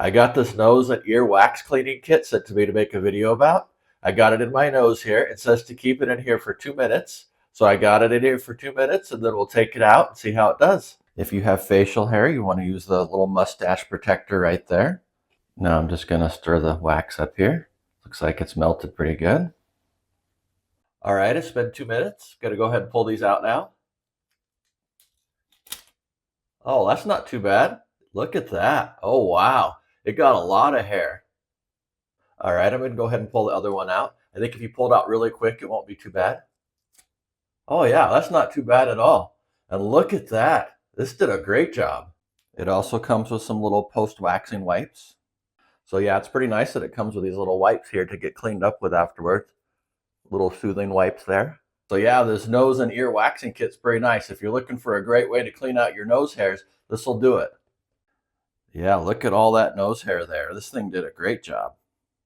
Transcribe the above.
I got this nose and ear wax cleaning kit sent to me to make a video about. I got it in my nose here. It says to keep it in here for 2 minutes. So I got it in here for 2 minutes and then we'll take it out and see how it does. If you have facial hair, you want to use the little mustache protector right there. Now I'm just going to stir the wax up here. Looks like it's melted pretty good. All right, it's been 2 minutes. Got to go ahead and pull these out now. Oh, that's not too bad. Look at that. Oh, wow. It got a lot of hair. All right, I'm going to go ahead and pull the other one out. I think if you pull it out really quick, it won't be too bad. Oh, yeah, that's not too bad at all. And look at that. This did a great job. It also comes with some little post-waxing wipes. So yeah, it's pretty nice that it comes with these little wipes here to get cleaned up with afterwards. Little soothing wipes there. So yeah, this nose and ear waxing kit's pretty nice. If you're looking for a great way to clean out your nose hairs, this will do it. Yeah, look at all that nose hair there. This thing did a great job.